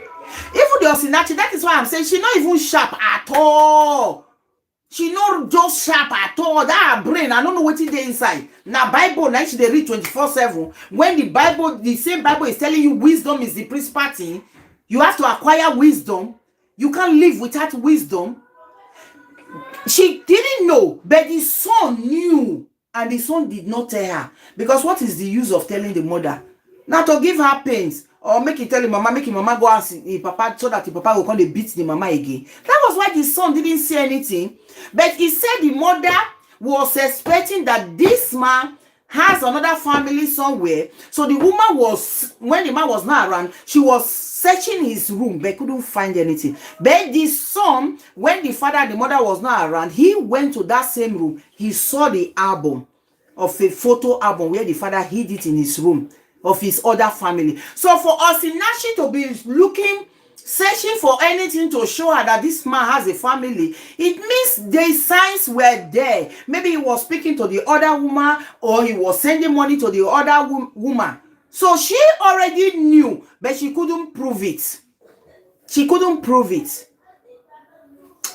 Even the Osinachi, that is why I'm saying she's not even sharp at all. She not just sharp at all. That her brain, I don't know what it is inside. Now Bible, now she they read 24/7. When the Bible, the same Bible is telling you wisdom is the principal thing, you have to acquire wisdom. You can't live without wisdom. She didn't know, but the son knew, and the son did not tell her. Because what is the use of telling the mother? Now to give her pains, or make it tell the mama, make the mama go ask the papa, so that the papa will come and beat the mama again. That was why the son didn't say anything. But he said the mother was expecting that this man has another family somewhere. So the woman was, when the man was not around, she was searching his room, but couldn't find anything. But the son, when the father and the mother was not around, he went to that same room. He saw the album of a photo album where the father hid it in his room of his other family. So for Osinachi to be looking, searching for anything to show her that this man has a family, it means the signs were there. Maybe he was speaking to the other woman, or he was sending money to the other woman. So she already knew, but she couldn't prove it. She couldn't prove it.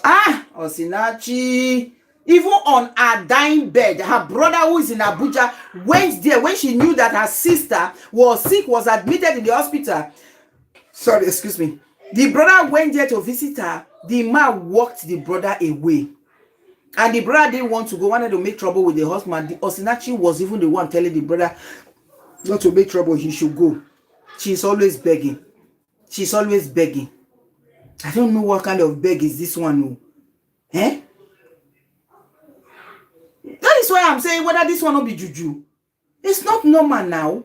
Ah, Osinachi. Even on her dying bed, her brother who is in Abuja went there when she knew that her sister was sick, was admitted in the hospital. Sorry, excuse me. The brother went there to visit her. The man walked the brother away. And the brother didn't want to go, wanted to make trouble with the husband. The Osinachi was even the one telling the brother not to make trouble, he should go. She's always begging. She's always begging. I don't know what kind of beg is this one. Eh? That is why I'm saying whether this one will be juju. It's not normal now.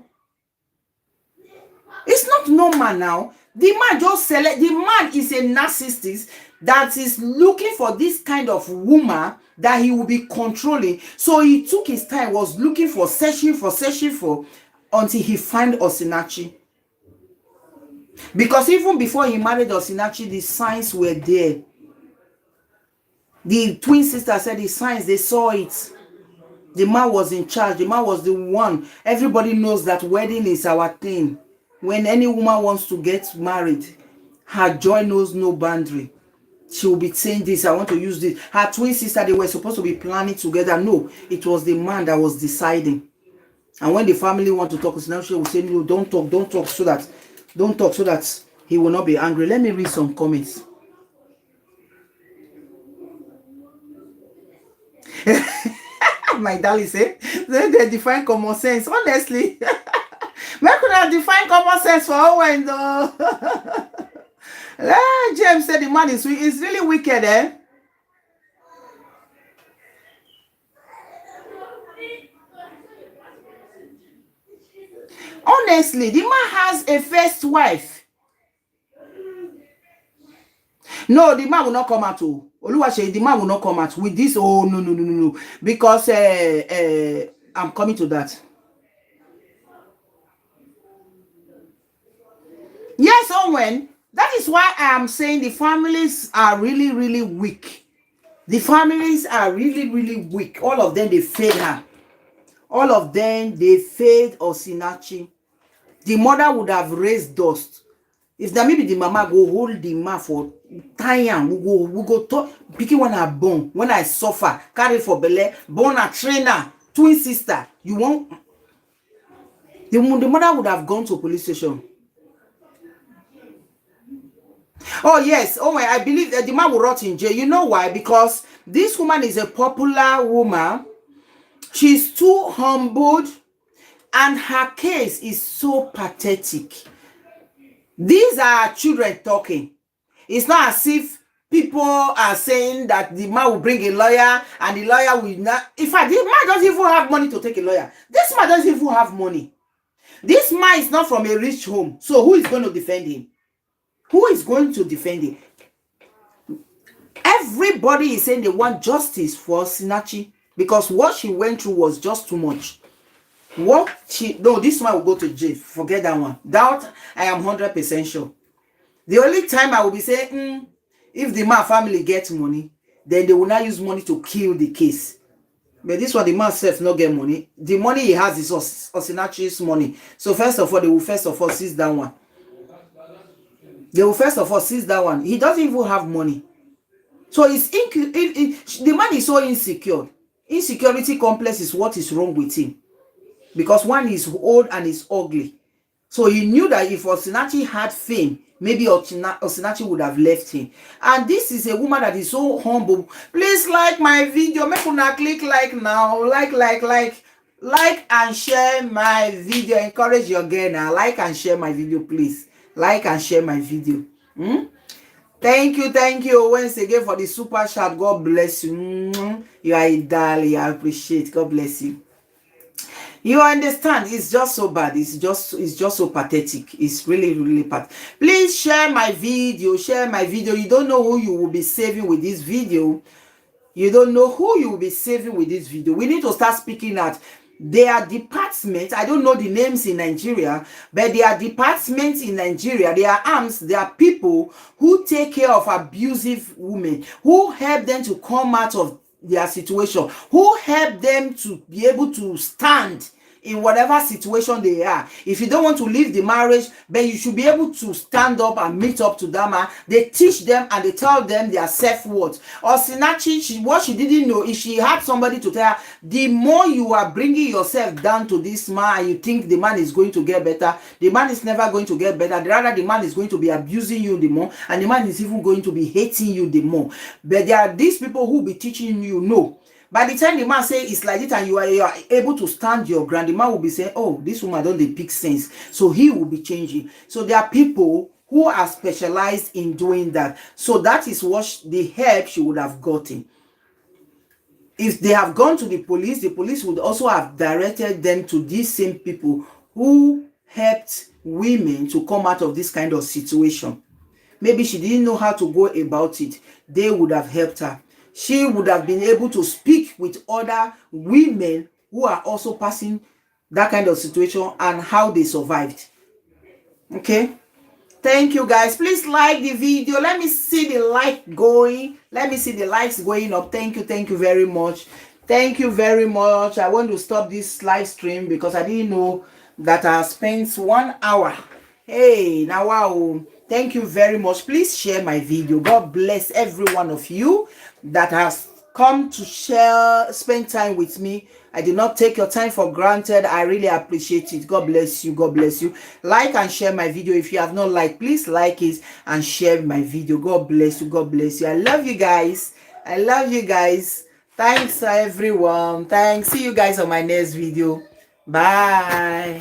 It's not normal now. The man just select. The man is a narcissist that is looking for this kind of woman that he will be controlling. So he took his time, was looking for, searching for, until he found Osinachi. Because even before he married Osinachi, the signs were there. The twin sister said the signs, they saw it. The man was in charge. The man was the one. Everybody knows that wedding is our thing. When any woman wants to get married, her joy knows no boundary. She will be saying this, I want to use this. Her twin sister, they were supposed to be planning together. No, it was the man that was deciding. And when the family want to talk, she will say, no, don't talk so that he will not be angry. Let me read some comments. My darling said, they define common sense. Honestly, where could I define common sense for Owen though? James said the man is really wicked, eh? Honestly, the man has a first wife. No, the man will not come out. Oluwaseyi, the man will not come out with this. Oh, no. Because I'm coming to that. Yes, Owen. That is why I am saying the families are really, really weak. The families are really, really weak. All of them, they failed her. All of them, they failed Osinachi. The mother would have raised dust. If that maybe the mama go hold the man for time, we go talk, picking when I born, when I suffer, carry for belly, born a trainer, twin sister. You won't. The mother would have gone to police station. Oh yes, oh I believe that the man will rot in jail. You know why? Because this woman is a popular woman. She's too humbled, and her case is so pathetic. These are children talking. It's not as if people are saying that the man will bring a lawyer and the lawyer will not. In fact, the man doesn't even have money to take a lawyer. This man doesn't even have money. This man is not from a rich home. So who is going to defend him? Who is going to defend him? Everybody is saying they want justice for Osinachi because what she went through was just too much. This man will go to jail. Forget that one. That I am 100% sure. The only time I will be saying, If the man family gets money, then they will not use money to kill the case. But this one, the man self not get money. The money he has is Osinachi's money. So first of all, they will first of all seize that one. They will first of all seize that one. He doesn't even have money. So the man is so insecure. Insecurity complex is what is wrong with him. Because one is old and is ugly. So he knew that if Osinachi had fame, maybe Osinachi would have left him. And this is a woman that is so humble. Please like my video. Make una click like now. Like and share my video. Encourage your girl now. Like and share my video, please. Like and share my video. Thank you once again for the super chat. God bless you. You are a darling. I appreciate. God bless you. You understand? It's just so bad. It's just so pathetic. It's really bad. Please share my video. Share my video. You don't know who you will be saving with this video. You don't know who you will be saving with this video. We need to start speaking out. There are departments, I don't know the names in Nigeria, but there are departments in Nigeria, there are arms, there are people who take care of abusive women, who help them to come out of their situation, who help them to be able to stand in whatever situation they are. If you don't want to leave the marriage, then you should be able to stand up and meet up to that man. They teach them and they tell them their self-worth. Osinachi, what she didn't know, if she had somebody to tell her, the more you are bringing yourself down to this man and you think the man is going to get better, the man is never going to get better. Rather, the man is going to be abusing you the more, and the man is even going to be hating you the more. But there are these people who will be teaching you, no. By the time the man say it's like it and you are able to stand your ground, the man will be saying, oh, this woman don't dey pick sense. So he will be changing. So there are people who are specialized in doing that. So that is what the help she would have gotten. If they have gone to the police would also have directed them to these same people who helped women to come out of this kind of situation. Maybe she didn't know how to go about it. They would have helped her. She would have been able to speak with other women who are also passing that kind of situation and how they survived. Okay? Thank you, guys. Please like the video. Let me see the like going. Let me see the likes going up. Thank you very much. Thank you very much. I want to stop this live stream because I didn't know that I spent 1 hour. Hey, now wow. Thank you very much. Please share my video. God bless every one of you that has come to spend time with me. I did not take your time for granted. I really appreciate it. God bless you. God bless you. Like and share my video. If you have not liked, please like it and share my video. God bless you. God bless you. I love you guys. I love you guys. Thanks everyone. Thanks. See you guys on my next video. Bye.